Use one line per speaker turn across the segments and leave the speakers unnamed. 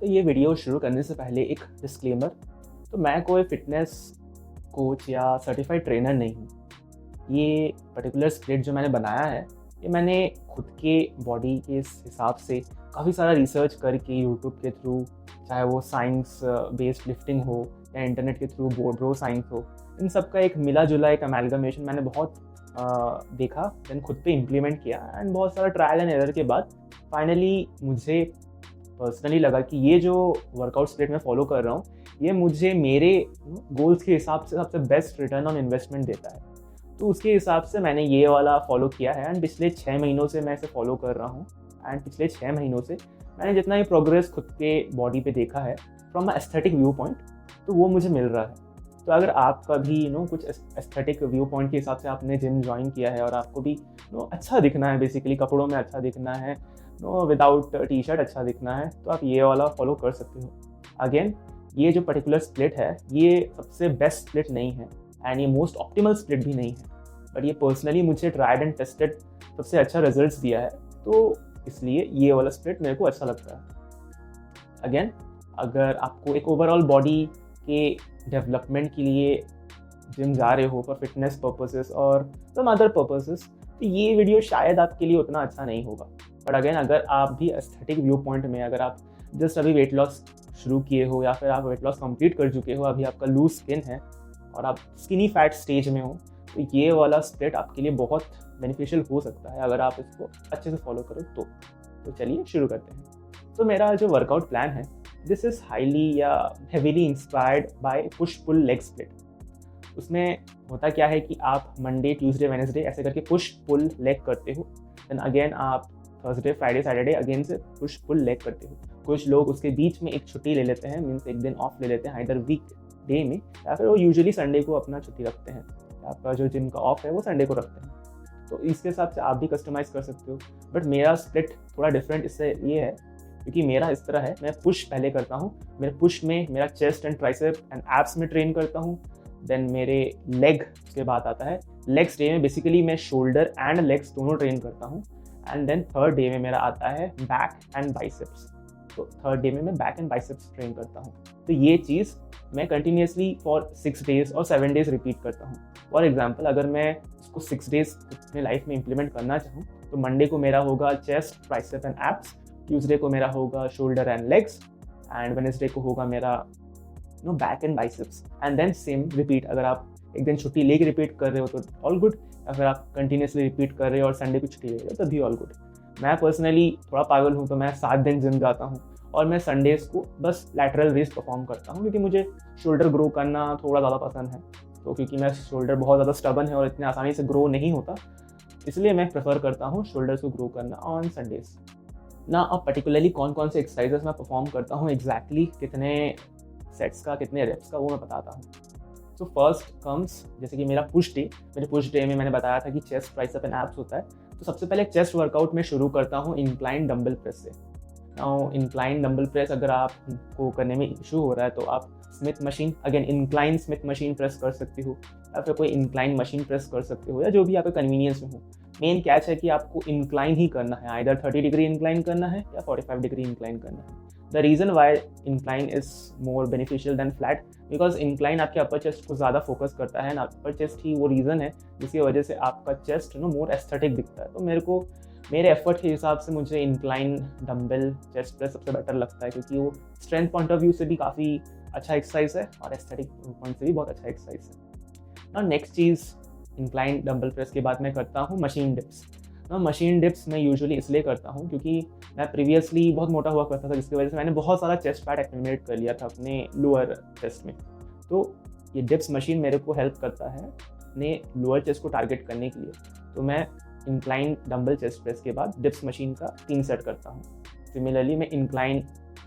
तो ये वीडियो शुरू करने से पहले एक डिस्क्लेमर। तो मैं कोई फिटनेस कोच या सर्टिफाइड ट्रेनर नहीं हूँ। ये पर्टिकुलर स्प्लिट जो मैंने बनाया है, ये मैंने खुद के बॉडी के हिसाब से काफ़ी सारा रिसर्च करके यूट्यूब के थ्रू, चाहे वो साइंस बेस्ड लिफ्टिंग हो या इंटरनेट के थ्रू बोर्ड्रो साइंस हो, इन सब का एक मिला जुला एक अमेलगमेशन मैंने बहुत देखा, देन खुद पे इम्प्लीमेंट किया एंड बहुत सारा ट्रायल एंड एरर के बाद फाइनली मुझे पर्सनली लगा कि ये जो वर्कआउट स्प्लिट मैं फॉलो कर रहा हूँ, ये मुझे मेरे गोल्स के हिसाब से सबसे बेस्ट रिटर्न ऑन इन्वेस्टमेंट देता है। तो उसके हिसाब से मैंने ये वाला फॉलो किया है एंड पिछले 6 महीनों से मैं इसे फॉलो कर रहा हूँ। एंड पिछले 6 महीनों से मैंने जितना भी प्रोग्रेस खुद के बॉडी पे देखा है from a aesthetic view point, तो वो मुझे मिल रहा है। तो अगर आपका भी कुछ एस्थेटिक व्यू पॉइंट के हिसाब से आपने जिम ज्वाइन किया है और आपको भी अच्छा दिखना है, बेसिकली कपड़ों में अच्छा दिखना है, विदाउट टी शर्ट अच्छा दिखना है, तो आप ये वाला फॉलो कर सकते हो। अगेन, ये जो पर्टिकुलर स्प्लिट है, ये सबसे बेस्ट स्प्लिट नहीं है एंड ये मोस्ट ऑप्टिमल स्प्लिट भी नहीं है, बट ये पर्सनली मुझे ट्राइड एंड टेस्टेड सबसे अच्छा रिजल्ट्स दिया है, तो इसलिए ये वाला स्प्लिट मेरे को अच्छा लगता है। अगेन, अगर आपको एक ओवरऑल बॉडी के डेवलपमेंट के लिए जिम जा रहे हो फॉर फिटनेस पर्पसेस और सम अदर पर्पसेस, तो ये वीडियो शायद आपके लिए उतना अच्छा नहीं होगा। बट अगेन, अगर आप भी एस्थेटिक व्यू पॉइंट में, अगर आप जस्ट अभी वेट लॉस शुरू किए हो या फिर आप वेट लॉस कंप्लीट कर चुके हो, अभी आपका लूज स्किन है और आप स्किनी फैट स्टेज में हो, तो ये वाला स्प्लिट आपके लिए बहुत बेनिफिशियल हो सकता है अगर आप इसको अच्छे से फॉलो करो तो चलिए शुरू करते हैं। तो मेरा जो वर्कआउट प्लान है, दिस इज़ हाईली या heavily inspired by push pull leg split. उसमें होता क्या है कि आप मंडे ट्यूसडे वेडनेसडे ऐसे करके पुश पुल लेग करते हो, देन अगेन आप थर्सडे फ्राइडे सैटरडे अगेन से पुश पुल लेग करते हो। कुछ लोग उसके बीच में एक छुट्टी ले लेते हैं, मीन्स एक दिन ऑफ ले लेते हैं आइदर वीक डे में, या फिर वो यूजुअली संडे को अपना छुट्टी रखते हैं। आपका जो जिम का ऑफ है वो संडे को रखते हैं, तो इसके हिसाब से आप भी कस्टमाइज कर सकते हो। बट मेरा स्प्लिट थोड़ा डिफरेंट इससे ये है क्योंकि मेरा इस तरह है, मैं पुश पहले करता हूँ। मेरे पुश में मेरा chest and tricep and abs में ट्रेन करता हूँ, देन मेरे लेग के बाद आता है। लेग्स डे में बेसिकली मैं शोल्डर एंड लेग्स दोनों ट्रेन करता हूँ, एंड देन थर्ड डे में मेरा आता है बैक एंड बाइसेप्स। तो थर्ड डे में मैं बैक एंड बाइसेप्स ट्रेन करता हूँ। तो ये चीज़ मैं कंटिन्यूसली फॉर 6 डेज और 7 डेज रिपीट करता हूँ। फॉर एग्जाम्पल, अगर मैं इसको 6 डेज अपने लाइफ में इम्प्लीमेंट करना चाहूँ, तो मंडे को मेरा होगा chest, tricep and abs, Tuesday को मेरा होगा shoulder and legs, and Wednesday को होगा मेरा back and biceps, and then same repeat. अगर आप एक दिन छुट्टी लेके रिपीट कर रहे हो तो ऑल गुड, या फिर आप कंटिन्यूसली रिपीट कर रहे हो और संडे को छुट्टी ले रहे हो तो भी ऑल गुड। मैं पर्सनली थोड़ा पागल हूँ, तो मैं 7 दिन जिम जाता हूँ और मैं संडेज़ को बस लैटरल रेस परफॉर्म करता हूँ, क्योंकि मुझे शोल्डर ग्रो करना थोड़ा ज़्यादा पसंद है। तो क्योंकि मैं शोल्डर बहुत ज़्यादा स्टबन है और इतने आसानी से ग्रो नहीं होता, इसलिए मैं प्रेफर करता हूँ शोल्डर्स को ग्रो करना ऑन संडेज़ ना। अब पर्टिकुलरली कौन कौन से एक्सरसाइजेस मैं परफॉर्म करता हूँ, एग्जैक्टली कितने सेट्स का, कितने रेप्स का, वो मैं बताता हूँ। तो फर्स्ट कम्स, जैसे कि मेरा पुश डे। मेरे पुश डे में मैंने बताया था कि चेस्ट, ट्राइसेप एंड एब्स होता है, तो सबसे पहले चेस्ट वर्कआउट में शुरू करता हूँ इंक्लाइन डंबल प्रेस से। नाउ इंक्लाइन डंबल प्रेस अगर आपको करने में इशू हो रहा है तो आप Smith machine, again incline Smith machine press कर सकते हो, या फिर कोई इंक्लाइन मशीन प्रेस कर सकते हो, या जो भी आपके कन्वीनियंस में हो। मेन कैच है कि आपको इंक्लाइन ही करना है, आइदर 30 डिग्री इंक्लाइन करना है या 45 डिग्री इंक्लाइन करना है। The reason why incline is more beneficial than flat, because incline आपके अपर चेस्ट को ज़्यादा फोकस करता है ना। अपर चेस्ट ही वो रीज़न है जिसकी वजह से आपका चेस्ट मोर एस्थेटिक दिखता है। तो मेरे एफर्ट के हिसाब से मुझे इंक्लाइन डंबल चेस्ट प्रेस सबसे बेटर लगता है, क्योंकि वो स्ट्रेंथ पॉइंट ऑफ व्यू से भी काफ़ी अच्छा एक्सरसाइज है और एस्थेटिक पॉइंट से भी बहुत अच्छा एक्सरसाइज है। ना नेक्स्ट चीज़, इंक्लाइन डंबल प्रेस के बाद मैं करता हूँ मशीन डिप्स। ना मशीन डिप्स मैं यूजुअली इसलिए करता हूँ क्योंकि मैं प्रीवियसली बहुत मोटा हुआ करता था, जिसकी वजह से मैंने बहुत सारा चेस्ट फैट एक्यूमुलेट कर लिया था अपने लोअर चेस्ट में। तो ये डिप्स मशीन मेरे को हेल्प करता है अपने लोअर चेस्ट को टारगेट करने के लिए। तो मैं इंक्लाइन डंबल चेस्ट प्रेस के बाद डिप्स मशीन का 3 सेट करता हूँ। सिमिलरली मैं इंक्लाइन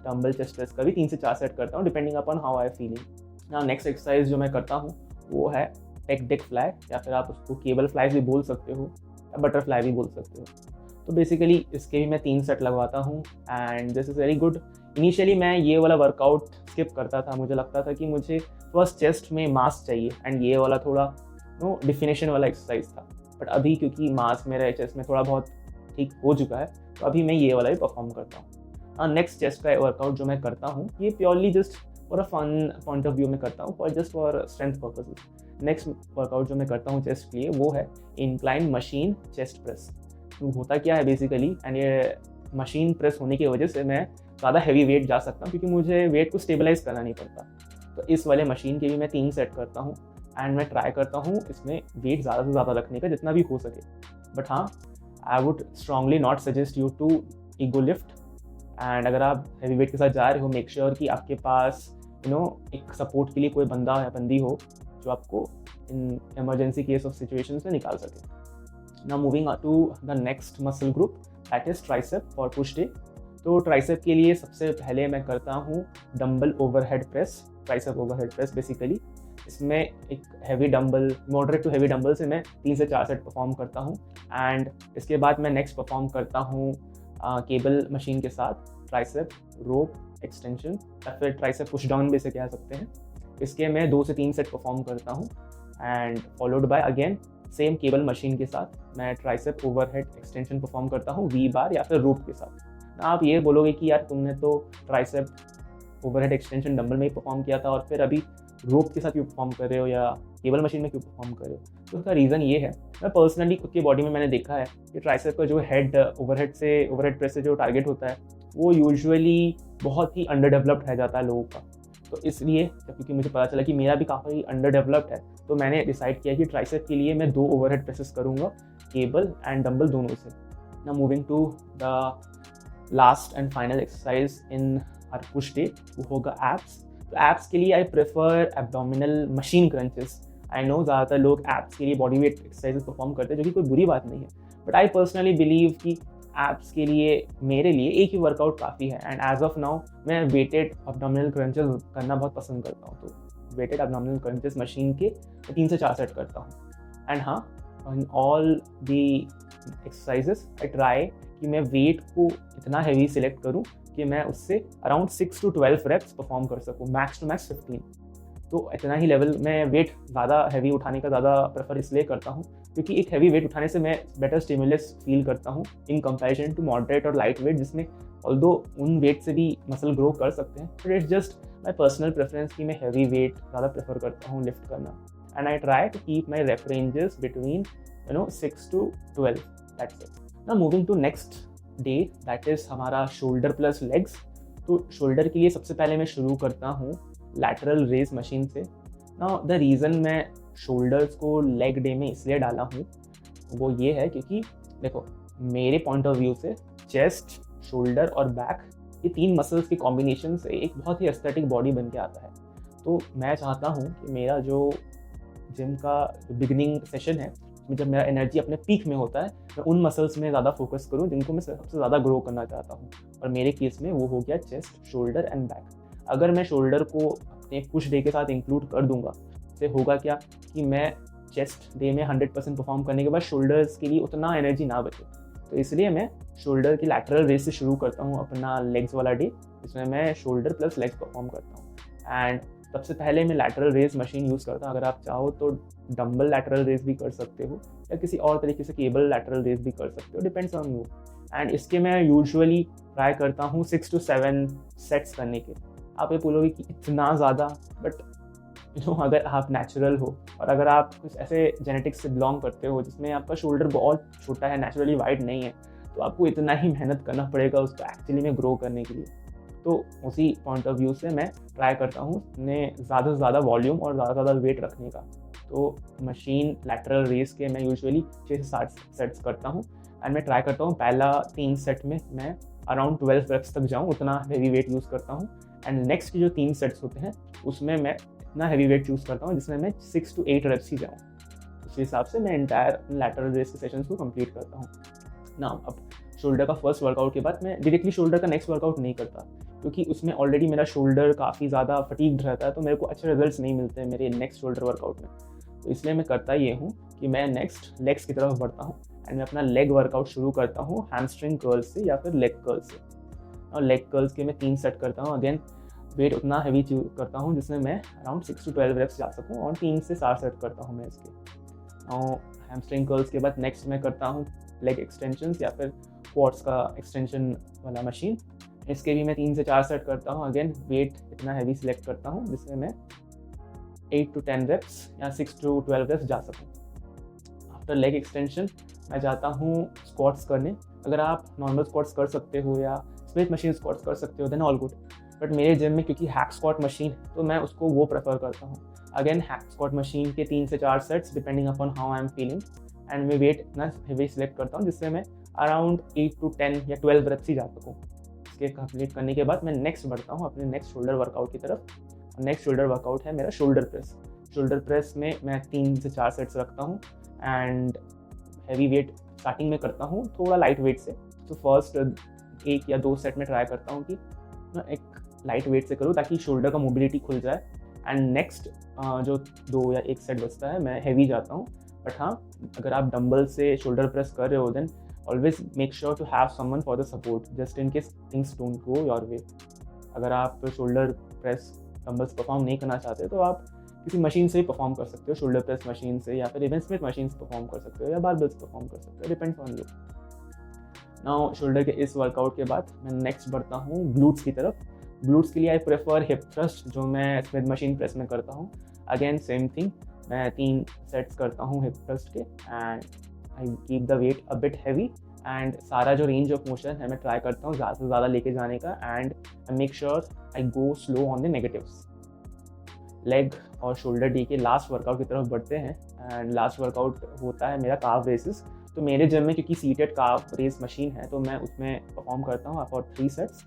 डंबल चेस्ट प्रेस का भी 3 से 4 सेट करता हूँ, depending upon how I feeling. ना नेक्स्ट एक्सरसाइज जो मैं करता हूँ वो है पेक डेक फ्लाई, या फिर आप उसको केबल फ्लाई भी बोल सकते हो या बटरफ्लाई भी बोल सकते हो। तो बेसिकली इसके भी मैं 3 सेट लगवाता हूँ and this is very good. Initially मैं ये वाला वर्कआउट स्किप करता था, मुझे लगता था कि मुझे फर्स्ट चेस्ट में मास चाहिए एंड ये वाला थोड़ा डिफिनेशन वाला एक्सरसाइज था। बट अभी क्योंकि मास मेरे चेस्ट में थोड़ा बहुत ठीक हो चुका है, तो अभी मैं ये वाला भी परफॉर्म करता हूँ। नेक्स्ट चेस्ट का वर्कआउट जो मैं करता हूँ ये purely just for a fun point of view में करता हूँ, just for strength purposes. Next workout जो मैं करता हूँ चेस्ट के लिए वो है इंक्लाइन मशीन चेस्ट प्रेस। तो होता क्या है बेसिकली, एंड ये मशीन प्रेस होने की वजह से मैं ज़्यादा हैवी वेट जा सकता हूँ क्योंकि मुझे वेट को स्टेबलाइज करना नहीं पड़ता। तो इस वाले मशीन के भी मैं 3 सेट करता हूँ एंड मैं ट्राई करता हूँ इसमें वेट ज़्यादा से ज़्यादा रखने का जितना भी हो सके। बट हाँ, I would strongly not suggest you to ego lift. And अगर आप हैवी वेट के साथ जा रहे हो, मेक श्योर कि आपके पास एक सपोर्ट के लिए कोई बंदा या बंदी हो जो आपको in emergency case of situation से निकाल सके। Now moving to the next muscle group that is tricep for push day. तो ट्राइसेप के लिए सबसे पहले मैं करता हूँ dumbbell overhead press, tricep overhead press basically. इसमें एक heavy dumbbell, moderate to heavy dumbbell से मैं 3 से 4 सेट परफॉर्म करता हूँ। एंड इसके बाद मैं नेक्स्ट परफॉर्म करता हूँ केबल मशीन के साथ ट्राइसेप रोप एक्सटेंशन या फिर ट्राइसेप पुश डाउन भी इसे कह सकते हैं। इसके मैं 2 से 3 सेट परफॉर्म करता हूँ and followed by again same cable machine के साथ मैं ट्राइसेप ओवरहेड एक्सटेंशन परफॉर्म करता हूँ वी बार या फिर रोप के साथ। आप ये बोलोगे कि यार तुमने तो ट्राइसेप ओवरहेड एक्सटेंशन डंबल में ही परफॉर्म किया था और फिर अभी रोप के साथ क्यों परफॉर्म कर रहे हो या केबल मशीन में क्यों परफॉर्म कर रहे हो? तो उसका रीज़न ये है, मैं पर्सनली खुद की बॉडी में मैंने देखा है कि ट्राइसेप का जो हेड ओवरहेड प्रेस से जो टारगेट होता है वो यूजुअली बहुत ही अंडर डेवलप्ड रह जाता है लोगों का। तो इसलिए क्योंकि मुझे पता चला कि मेरा भी काफ़ी अंडर डेवलप्ड है, तो मैंने डिसाइड किया कि ट्राइसेप के लिए मैं 2 ओवरहेड प्रेसेस करूँगा, केबल एंड डंबल दोनों से। Now moving to the last and final exercise in our push day, वो होगा एब्स। तो एब्स के लिए I prefer abdominal machine crunches. I know ज़्यादातर लोग एब्स के लिए बॉडी वेट एक्सरसाइजेस परफॉर्म करते हैं, जो कि कोई बुरी बात नहीं है, बट आई पर्सनली बिलीव कि एब्स के लिए मेरे लिए एक ही वर्कआउट काफ़ी है। एंड एज ऑफ नाउ मैं वेटेड एब्डोमिनल क्रंचेस करना बहुत पसंद करता हूँ। तो वेटेड एब्डोमिनल क्रंचेस मशीन के 3 से 4 सेट करता हूँ। एंड हाँ, in all the exercises I try कि मैं वेट को इतना हैवी सिलेक्ट करूँ कि मैं उससे अराउंड 6 to 12 रेप्स परफॉर्म कर सकूँ, मैक्स टू मैक्स 15। तो इतना ही लेवल में वेट ज़्यादा हैवी उठाने का ज़्यादा प्रेफर इसलिए करता हूँ क्योंकि एक हैवी वेट उठाने से मैं बेटर स्टिमुलस फील करता हूँ इन कंपैरिजन टू मॉडरेट और लाइट वेट, जिसमें ऑल्दो उन वेट से भी मसल ग्रो कर सकते हैं, but it's just my personal preference कि मैं हैवी वेट ज़्यादा प्रेफर करता हूँ लिफ्ट करना। And I try to keep my rep ranges between 6 to 12। That's it. Now moving to next day that is हमारा शोल्डर प्लस लेग्स। तो shoulder के लिए सबसे पहले मैं शुरू करता हूँ लैटरल रेज मशीन से। नाउ द रीज़न मैं शोल्डर्स को लेग डे में इसलिए डाला हूँ वो ये है क्योंकि देखो, मेरे पॉइंट ऑफ व्यू से चेस्ट, शोल्डर और बैक, ये 3 मसल्स के कॉम्बिनेशन से एक बहुत ही एस्थेटिक बॉडी बन के आता है। तो मैं चाहता हूँ कि मेरा जो जिम का बिगिनिंग सेशन है उसमें जब मेरा एनर्जी अपने पीक में होता है, मैं उन मसल्स में ज़्यादा फोकस करूँ जिनको मैं सबसे ज़्यादा ग्रो करना चाहता हूँ। और मेरे केस में वो हो गया चेस्ट, शोल्डर एंड बैक। अगर मैं शोल्डर को अपने पुश डे के साथ इंक्लूड कर दूंगा, इससे होगा क्या कि मैं चेस्ट डे में 100% परफॉर्म करने के बाद शोल्डर्स के लिए उतना एनर्जी ना बचे। तो इसलिए मैं शोल्डर की लैटरल रेस से शुरू करता हूँ अपना लेग्स वाला डे, जिसमें मैं शोल्डर प्लस लेग्स परफॉर्म करता हूँ। एंड सबसे पहले मैं लैटरल रेस मशीन यूज़ करता हूँ। अगर आप चाहो तो डंबल लैटरल रेस भी कर सकते हो या किसी और तरीके से केबल लैटरल रेस भी कर सकते हो, डिपेंड्स ऑन यू। एंड इसके मैं यूजुअली ट्राई करता हूँ 6 to 7 सेट्स करने के। आप ये बोलोगे कि इतना ज़्यादा, बट अगर आप नेचुरल हो और अगर आप कुछ ऐसे जेनेटिक्स से बिलोंग करते हो जिसमें आपका शोल्डर बहुत छोटा है, नेचुरली वाइड नहीं है, तो आपको इतना ही मेहनत करना पड़ेगा उसको एक्चुअली में ग्रो करने के लिए। तो उसी पॉइंट ऑफ व्यू से मैं ट्राई करता हूँ उन्हें ज़्यादा से ज़्यादा वॉल्यूम और ज़्यादा से ज़्यादा वेट रखने का। तो मशीन लैटरल रेस के मैं यूजुअली 6 से 7 सेट्स करता हूँ। एंड मैं ट्राई करता हूँ पहला 3 सेट में मैं अराउंड 12 रेप्स तक जाऊँ, उतना हैवी वेट यूज़ करता हूँ। एंड नेक्स्ट की जो 3 सेट्स होते हैं उसमें मैं इतना हैवी वेट चूज़ करता हूँ जिसमें मैं 6 to 8 रेप्स ही जाऊँ। उस हिसाब से मैं एंटायर लैटरल रेस के सेशंस को कंप्लीट करता हूँ ना। अब शोल्डर का फर्स्ट वर्कआउट के बाद मैं डायरेक्टली शोल्डर का नेक्स्ट वर्कआउट नहीं करता क्योंकि उसमें ऑलरेडी मेरा शोल्डर काफ़ी ज़्यादा फटीग्ड रहता है, तो मेरे को अच्छे रिजल्ट्स नहीं मिलते हैं मेरे नेक्स्ट शोल्डर वर्कआउट में। तो इसलिए मैं करता ये हूँ कि मैं नेक्स्ट लेग्स की तरफ बढ़ता हूँ एंड मैं अपना लेग वर्कआउट शुरू करता हूँ हैमस्ट्रिंग कर्ल्स से या फिर लेग कर्ल्स से। और लेग कर्ल्स के मैं 3 सेट करता हूँ। अगेन वेट उतना हैवी चूज करता हूँ जिसमें मैं अराउंड 6 to 12 रेप्स जा सकूँ और 3 से 4 सेट करता हूँ मैं इसके। और हैमस्ट्रिंग कर्ल्स के बाद नेक्स्ट मैं करता हूँ लेग एक्सटेंशंस या फिर क्वाड्स का एक्सटेंशन वाला मशीन। इसके भी मैं 3 से 4 सेट करता हूँ। अगेन वेट इतना हैवी सिलेक्ट करता हूँ जिससे मैं 8 to 10 रेप्स या 6 to 12 रेप्स जा सकूँ। आफ्टर लेग एक्सटेंशन मैं जाता हूँ स्क्वाट्स करने। अगर आप नॉर्मल स्क्वाट्स कर सकते हो या स्मिथ मशीन स्क्वाट्स कर सकते हो देन ऑल गुड, बट मेरे जिम में क्योंकि हैक स्क्वाट मशीन है तो मैं उसको वो प्रेफर करता हूँ। अगेन हैक स्क्वाट मशीन के 3 से 4 sets depending upon how I am feeling, and मैं वेट इतना हेवी सिलेक्ट करता हूँ जिससे मैं अराउंड 8 to 10 या 12 रेप्स ही जा सकूँ। इसके कंप्लीट करने के बाद मैं नेक्स्ट बढ़ता हूँ अपने नेक्स्ट शोल्डर वर्कआउट की तरफ। नेक्स्ट शोल्डर वर्कआउट है मेरा शोल्डर प्रेस। शोल्डर प्रेस में मैं 3 से 4 सेट्स रखता हूँ एंड हैवी वेट स्टार्टिंग में करता हूँ थोड़ा लाइट वेट से। तो फर्स्ट 1 या 2 सेट में ट्राई करता हूँ कि मैं एक लाइट वेट से करूँ ताकि शोल्डर का मोबिलिटी खुल जाए, एंड नेक्स्ट जो 2 या 1 सेट बचता है मैं हैवी जाता हूँ। बट हाँ, अगर आप डंबल से शोल्डर प्रेस कर रहे हो then always make sure to have someone for the support just in case things don't go your way. अगर आप शोल्डर प्रेस डंबल्स परफॉर्म नहीं करना चाहते तो आप किसी मशीन से ही परफॉर्म कर सकते हो, शोल्डर प्रेस मशीन से या फिर इवन स्मिथ मशीन से परफॉर्म कर सकते हो या बारबेल्स परफॉर्म कर सकते हो, depends on you. Now shoulder के इस वर्कआउट के बाद मैं नेक्स्ट बढ़ता हूँ ग्लूट्स की तरफ। ग्लूट्स के लिए आई प्रेफर हिप थ्रस्ट जो मैं स्मिथ मशीन प्रेस में करता हूँ। अगेन सेम थिंग, मैं 3 सेट्स करता हूँ हिप थ्रस्ट के and I keep the weight a bit heavy, and सारा जो रेंज ऑफ मोशन है मैं ट्राई करता हूँ ज़्यादा से ज़्यादा लेके जाने का, and I make sure I go slow on the negatives. Leg और शोल्डर डे के लास्ट वर्कआउट की तरफ बढ़ते हैं, एंड लास्ट वर्कआउट होता है मेरा काफ रेसेस। तो मेरे जिम में क्योंकि सीटेड काफ रेस मशीन है तो मैं उसमें परफॉर्म करता हूँ फॉर 3 सेट्स।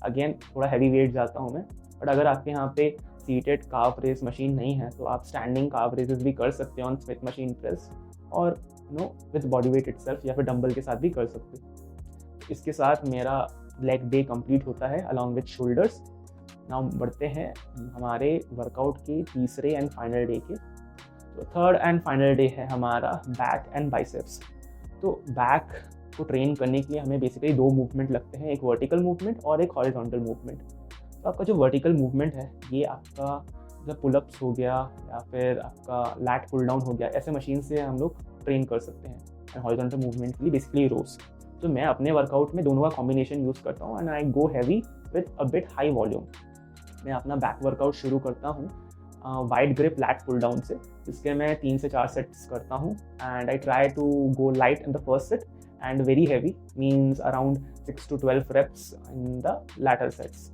अगेन थोड़ा हैवी वेट जाता हूँ मैं, बट अगर आपके यहाँ पे सीटेड काफ रेस मशीन नहीं है तो आप स्टैंडिंग काफ रेसेस भी कर सकते हो ऑन स्मिथ मशीन प्रेस, और विद बॉडी वेट इटसेल्फ या फिर डंबल के साथ भी कर सकते हो। इसके साथ मेरा लेग डे कंप्लीट होता है अलॉन्ग विद शोल्डर्स। नाउ बढ़ते हैं हमारे वर्कआउट के तीसरे एंड फाइनल डे के। तो थर्ड एंड फाइनल डे है हमारा बैक एंड बाइसेप्स। तो बैक को ट्रेन करने के लिए हमें बेसिकली 2 मूवमेंट लगते हैं, एक वर्टिकल मूवमेंट और एक हॉरिजॉन्टल मूवमेंट। तो आपका जो वर्टिकल मूवमेंट है ये आपका मतलब पुलअप्स हो गया या फिर आपका लैट पुल डाउन हो गया, ऐसे मशीन से हम लोग ट्रेन कर सकते हैं। एंड हॉरिजॉन्टल मूवमेंट के लिए बेसिकली रोज। तो मैं अपने वर्कआउट में दोनों का कॉम्बिनेशन यूज़ करता हूँ and I go heavy with a bit high volume. मैं अपना बैक वर्कआउट शुरू करता हूँ wide grip lat pull down से, जिसके मैं 3 से 4 सेट्स करता हूँ, and I try to go light in the first set and very heavy means around 6 to 12 reps in the latter sets.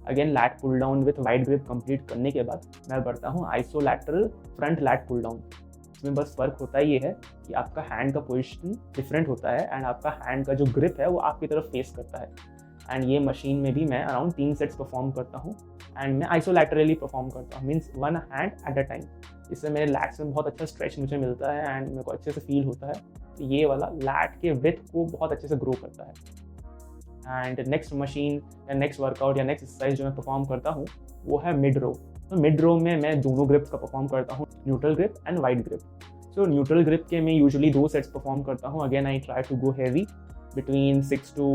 Again lat pull down with wide grip complete करने के बाद मैं बढ़ता हूँ आइसोलैटरल फ्रंट लैट पुल डाउन। इसमें बस फ़र्क होता ये है कि आपका हैंड का पोजीशन डिफरेंट होता है एंड आपका हैंड का जो ग्रिप है वो आपकी तरफ फेस करता है। एंड ये मशीन में भी मैं अराउंड 3 सेट्स परफॉर्म करता हूँ एंड मैं आइसोलैटरली परफॉर्म करता हूँ, means 1 hand at a time. इससे मेरे लैट्स में बहुत अच्छा स्ट्रेच मुझे मिलता है एंड मेरे को अच्छे से फील होता है। तो ये वाला लैट के विथ को बहुत अच्छे से ग्रो करता है। एंड नेक्स्ट मशीन या नेक्स्ट वर्कआउट या नेक्स्ट एक्सरसाइज जो मैं परफॉर्म करता हूँ वो है मिड रो। तो मिड रो में मैं दोनों ग्रिप्स का परफॉर्म करता हूँ, neutral grip and wide grip. So neutral grip के मैं यूजुअली 2 सेट्स परफॉर्म करता हूँ। Again I try to go heavy between 6 to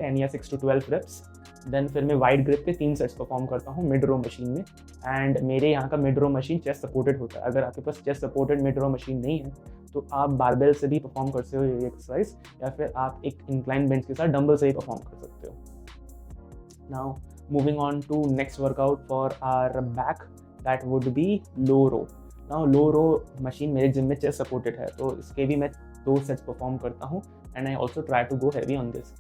10 या 6 to 12 रेप्स। देन फिर मैं वाइड ग्रिप के 3 सेट्स परफॉर्म करता हूँ मिड रो मशीन में। एंड मेरे यहाँ का मिड रो मशीन चेस्ट सपोर्टेड होता है। अगर आपके पास चेस्ट सपोर्टेड मिड रो मशीन नहीं है तो आप बारबेल से भी परफॉर्म कर सकते हो ये एक्सरसाइज, या फिर आप एक इंक्लाइन बेंच के साथ डंबल से ही परफॉर्म कर सकते हो। Now moving on to next workout for our back, that would be low row. Now low row machine मेरे जिम में चेस्ट सपोर्टेड है तो इसके भी मैं 2 सेट्स परफॉर्म करता हूँ and I also try to go heavy on this.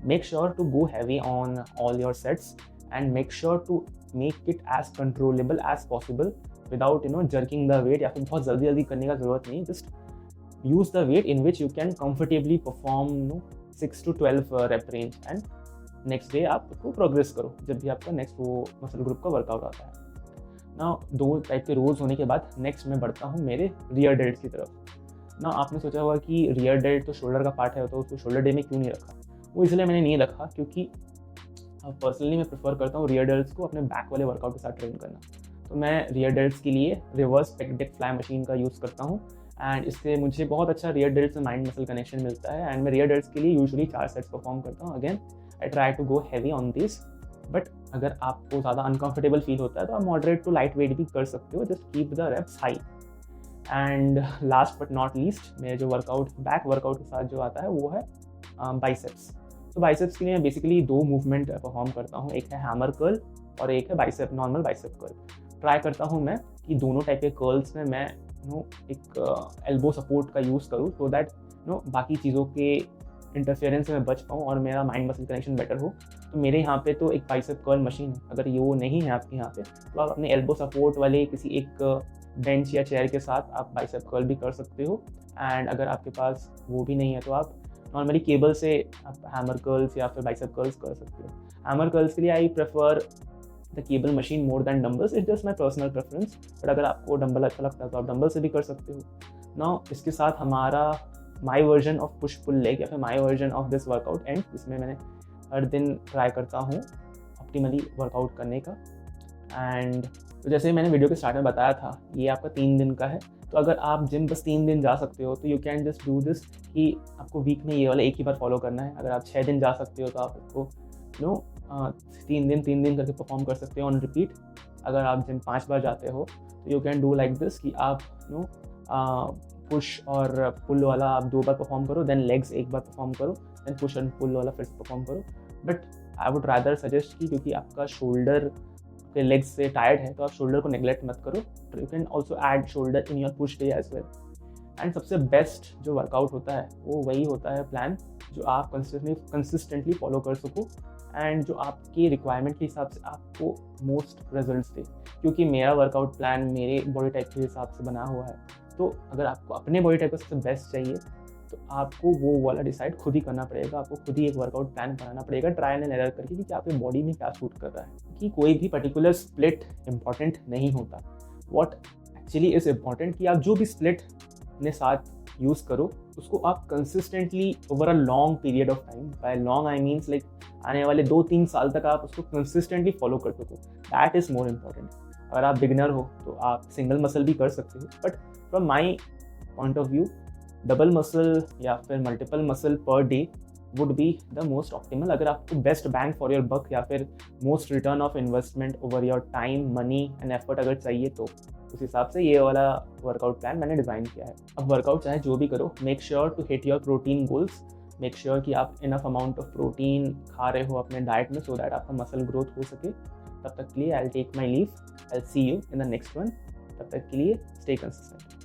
Make sure to go heavy on all your sets and make sure to make it as controllable as possible without jerking the weight या फिर बहुत जल्दी करने का ज़रूरत नहीं। Just use the weight in which you can comfortably perform 6 to 12 rep range and next day आप उसको प्रोग्रेस करो जब भी आपका नेक्स्ट वो मसल ग्रुप का वर्कआउट आता है। ना 2 टाइप के रोज होने के बाद नेक्स्ट मैं बढ़ता हूँ मेरे रियर डेल्ट्स की तरफ। ना आपने सोचा होगा कि रियर डेल्ट तो शोल्डर का पार्ट है तो उसको शोल्डर डे में क्यों नहीं रखा। वो इसलिए मैंने नहीं रखा क्योंकि पर्सनली मैं प्रेफर करता हूँ रियर डेल्ट्स को अपने बैक वाले वर्कआउट के साथ ट्रेन करना। तो मैं रियर डेल्ट्स के लिए reverse pack deck fly machine का यूज़ करता हूँ एंड इससे मुझे बहुत अच्छा रियर डेल्ट्स से माइंड मसल कनेक्शन मिलता है। एंड मैं रियर डेल्ट्स के लिए यूजुअली 4 सेट्स परफॉर्म करता हूँ। Again I try to go heavy on this, but अगर आपको ज़्यादा अनकंफर्टेबल फील होता है तो आप मॉडरेट टू लाइट वेट भी कर सकते हो। Just keep the reps high. And last but not least मेरे जो वर्कआउट बैक वर्कआउट के साथ जो आता है वो है बाइसेप्स। तो बाइसेप्स के लिए मैं बेसिकली 2 मूवमेंट परफॉर्म करता हूँ, एक है हैमर कर्ल और एक है bicep normal bicep curl. Try करता हूँ मैं कि दोनों टाइप के कर्ल्स में मैं एक एल्बो सपोर्ट का यूज़ करूँ, सो दैट बाकी चीज़ों के इंटरफेरेंस से मैं बच पाऊँ और मेरा माइंड मसल कनेक्शन बेटर हो। तो मेरे यहाँ पे तो एक बाइसेप कर्ल मशीन है, अगर ये वो नहीं है आपके यहाँ पे तो आप अपने एल्बो सपोर्ट वाले किसी एक बेंच या चेयर के साथ आप बाइसेप कर्ल भी कर सकते हो। एंड अगर आपके पास वो भी नहीं है तो आप नॉर्मली केबल से आप हैमर कर्ल्स या फिर बाइसेप कर्ल्स कर सकते हो। हैमर कर्ल्स के लिए I prefer the cable machine more than dumbbells, it's just my personal preference, but अगर आपको डम्बल अच्छा लगता है तो आप डम्बल से भी कर सकते हो। नाउ इसके साथ हमारा my version of push pull leg या फिर my version of this workout and, जिसमें मैंने हर दिन ट्राई करता हूँ ऑप्टिमली वर्कआउट करने का। एंड तो जैसे मैंने वीडियो के स्टार्ट में बताया था, ये आपका 3 दिन का है, तो अगर आप जिम बस 3 दिन जा सकते हो तो you can just do this कि आपको वीक में ये वाला एक ही बार फॉलो करना है। अगर आप 6 दिन जा सकते हो तो आप इसको 3 दिन करके परफॉर्म कर सकते हो ऑन रिपीट। अगर आप जिम 5 बार जाते हो तो you can do like this कि आप पुश और पुल वाला आप 2 बार परफॉर्म करो, देन लेग्स 1 बार परफॉर्म करो, देन पुश एंड पुल वाला फिर से परफॉर्म करो। But I would rather suggest कि क्योंकि आपका शोल्डर के लेग्स से टायर्ड है तो आप शोल्डर को नेग्लेक्ट मत करो, तो you can also add shoulder in your push day as well. And सबसे बेस्ट जो वर्कआउट होता है वो वही होता है प्लान जो आप कंसिस्टेंटली फॉलो कर सको एंड जो आपकी रिक्वायरमेंट के हिसाब से आपको मोस्ट रिजल्ट्स दे। क्योंकि मेरा वर्कआउट प्लान मेरे बॉडी टाइप के हिसाब से बना हुआ है, तो अगर आपको अपने बॉडी टाइप का सबसे बेस्ट चाहिए तो आपको वो वाला डिसाइड खुद ही करना पड़ेगा। आपको खुद ही एक वर्कआउट प्लान बनाना पड़ेगा ट्रायल एंड एरर करके कि आपके बॉडी में क्या सूट कर रहा है। कि कोई भी पर्टिकुलर स्प्लिट इंपॉर्टेंट नहीं होता। व्हाट एक्चुअली इज़ इम्पॉर्टेंट कि आप जो भी स्प्लिट अपने साथ यूज़ करो उसको आप consistently over a long period of time, by long I means like आने वाले 2-3 साल तक आप उसको कंसिस्टेंटली फॉलो कर सको। That is more important. अगर आप बिगनर हो तो आप सिंगल मसल भी कर सकते हो, but from my point of view double muscle या फिर multiple muscle per day would be the most optimal. अगर आपको best bang for your buck या फिर most return of investment over your time, money and effort अगर चाहिए तो उस हिसाब से ये वाला वर्कआउट प्लान मैंने डिज़ाइन किया है। अब वर्कआउट चाहे जो भी करो, make sure to hit your protein goals. Make sure कि आप इनफ अमाउंट ऑफ प्रोटीन खा रहे हो अपने डाइट में, सो दैट आपका मसल ग्रोथ हो सके। तब तक के लिए I will take my leave, I will see you in the next one. तब तक के लिए स्टे कंसिस्टेंट।